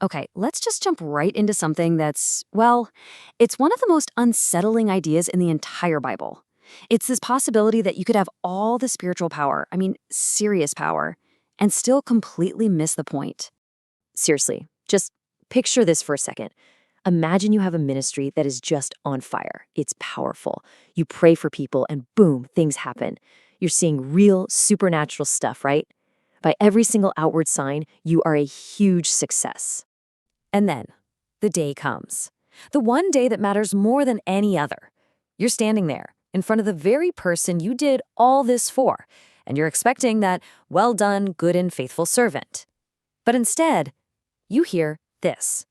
Okay, let's just jump right into something that's, well, it's one of the most unsettling ideas in the entire Bible. It's this possibility that you could have all the spiritual power, serious power, and still completely miss the point. Seriously, just picture this for a second. Imagine you have a ministry that is just on fire. It's powerful. You pray for people, and boom, things happen. You're seeing real supernatural stuff, right? By every single outward sign, you are a huge success. And then, the day comes. The one day that matters more than any other. You're standing there, in front of the very person you did all this for, and you're expecting that, well done, good and faithful servant. But instead, you hear this.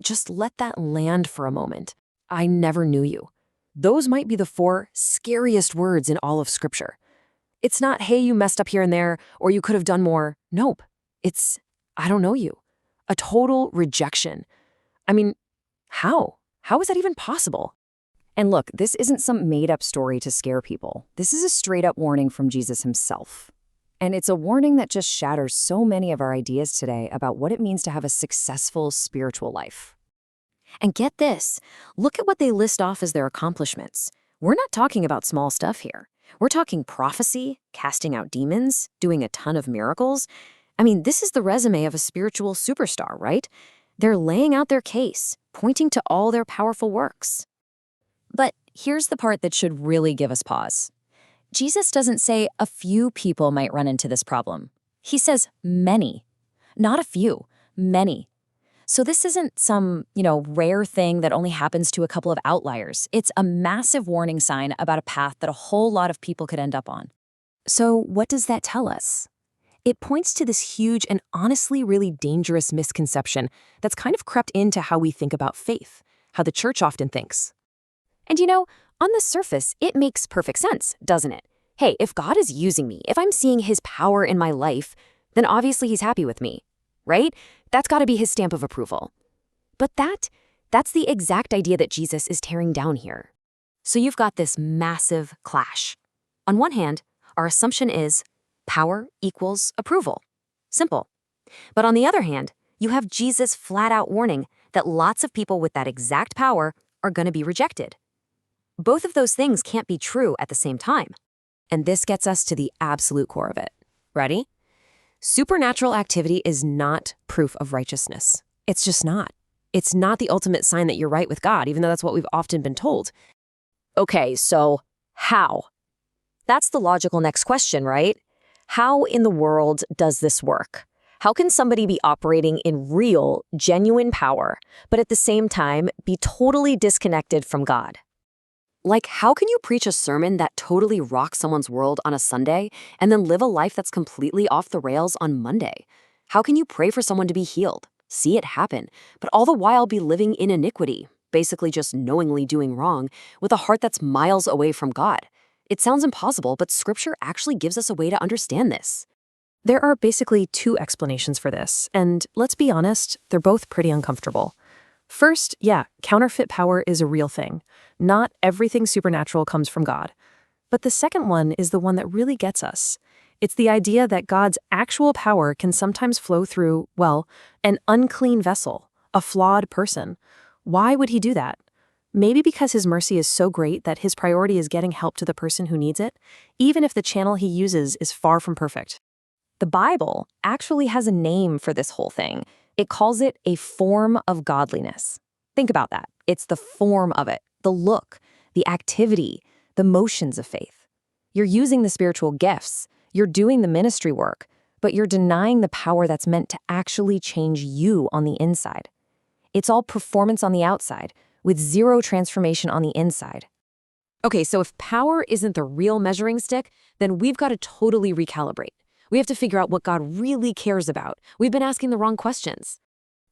Just let that land for a moment. I never knew you. Those might be the four scariest words in all of Scripture. It's not, hey, you messed up here and there, or you could have done more. Nope. It's, I don't know you. A total rejection. I mean, how? How is that even possible? And look, this isn't some made-up story to scare people. This is a straight-up warning from Jesus himself. And it's a warning that just shatters so many of our ideas today about what it means to have a successful spiritual life. And get this, look at what they list off as their accomplishments. We're not talking about small stuff here. We're talking prophecy, casting out demons, doing a ton of miracles. This is the resume of a spiritual superstar, right? They're laying out their case, pointing to all their powerful works. But here's the part that should really give us pause. Jesus doesn't say a few people might run into this problem. He says many. Not a few, many. So this isn't some, rare thing that only happens to a couple of outliers. It's a massive warning sign about a path that a whole lot of people could end up on. So what does that tell us? It points to this huge and honestly really dangerous misconception that's kind of crept into how we think about faith, how the church often thinks. And on the surface, it makes perfect sense, doesn't it? Hey, if God is using me, if I'm seeing his power in my life, then obviously he's happy with me, right? That's got to be his stamp of approval. But that's the exact idea that Jesus is tearing down here. So you've got this massive clash. On one hand, our assumption is power equals approval. Simple. But on the other hand, you have Jesus' flat-out warning that lots of people with that exact power are going to be rejected. Both of those things can't be true at the same time. And this gets us to the absolute core of it. Ready? Supernatural activity is not proof of righteousness. It's just not. It's not the ultimate sign that you're right with God, even though that's what we've often been told. Okay, so how? That's the logical next question, right? How in the world does this work? How can somebody be operating in real, genuine power, but at the same time be totally disconnected from God? Like, how can you preach a sermon that totally rocks someone's world on a Sunday and then live a life that's completely off the rails on Monday? How can you pray for someone to be healed, see it happen, but all the while be living in iniquity, basically just knowingly doing wrong, with a heart that's miles away from God? It sounds impossible, but Scripture actually gives us a way to understand this. There are basically two explanations for this, and let's be honest, they're both pretty uncomfortable. First, counterfeit power is a real thing. Not everything supernatural comes from God. But the second one is the one that really gets us. It's the idea that God's actual power can sometimes flow through, an unclean vessel, a flawed person. Why would he do that? Maybe because his mercy is so great that his priority is getting help to the person who needs it, even if the channel he uses is far from perfect. The Bible actually has a name for this whole thing. It calls it a form of godliness. Think about that. It's the form of it, the look, the activity, the motions of faith. You're using the spiritual gifts, you're doing the ministry work, but you're denying the power that's meant to actually change you on the inside. It's all performance on the outside, with zero transformation on the inside. Okay, so if power isn't the real measuring stick, then we've got to totally recalibrate. We have to figure out what God really cares about. We've been asking the wrong questions.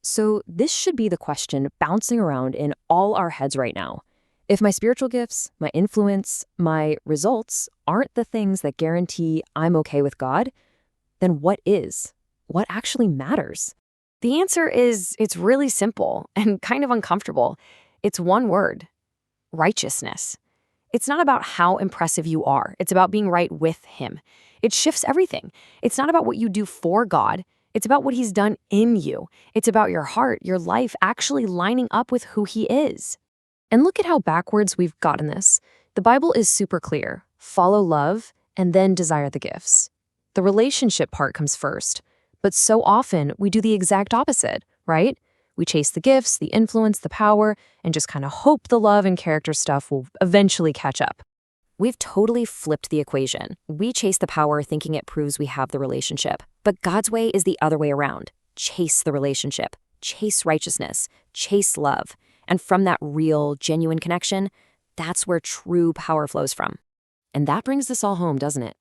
So this should be the question bouncing around in all our heads right now. If my spiritual gifts, my influence, my results aren't the things that guarantee I'm okay with God, then what is? What actually matters? The answer is it's really simple and kind of uncomfortable. It's one word: righteousness. It's not about how impressive you are. It's about being right with him. It shifts everything. It's not about what you do for God. It's about what he's done in you. It's about your heart, your life actually lining up with who he is. And look at how backwards we've gotten this. The Bible is super clear. Follow love and then desire the gifts. The relationship part comes first. But so often we do the exact opposite, right? We chase the gifts, the influence, the power, and just kind of hope the love and character stuff will eventually catch up. We've totally flipped the equation. We chase the power thinking it proves we have the relationship. But God's way is the other way around. Chase the relationship. Chase righteousness. Chase love. And from that real, genuine connection, that's where true power flows from. And that brings this all home, doesn't it?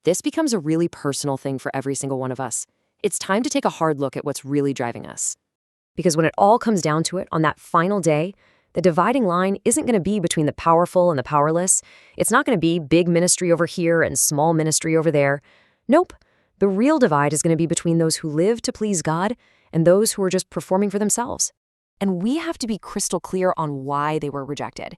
This becomes a really personal thing for every single one of us. It's time to take a hard look at what's really driving us. Because when it all comes down to it, on that final day, the dividing line isn't going to be between the powerful and the powerless. It's not going to be big ministry over here and small ministry over there. Nope. The real divide is going to be between those who live to please God and those who are just performing for themselves. And we have to be crystal clear on why they were rejected.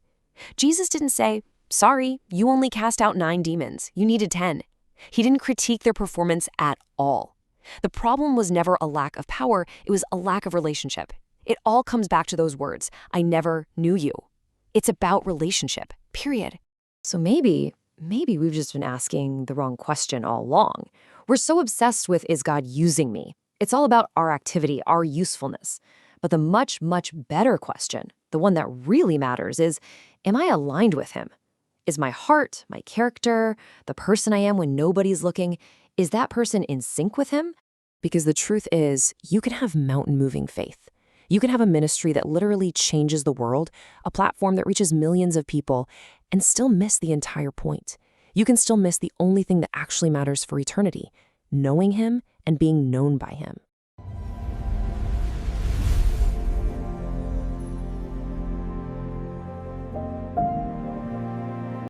Jesus didn't say, sorry, you only cast out 9 demons. You needed 10. He didn't critique their performance at all. The problem was never a lack of power. It was a lack of relationship. It all comes back to those words, I never knew you. It's about relationship, period. So maybe we've just been asking the wrong question all along. We're so obsessed with, is God using me? It's all about our activity, our usefulness. But the much, much better question, the one that really matters is, am I aligned with him? Is my heart, my character, the person I am when nobody's looking, is that person in sync with him? Because the truth is, you can have mountain-moving faith. You can have a ministry that literally changes the world, a platform that reaches millions of people, and still miss the entire point. You can still miss the only thing that actually matters for eternity, knowing him and being known by him.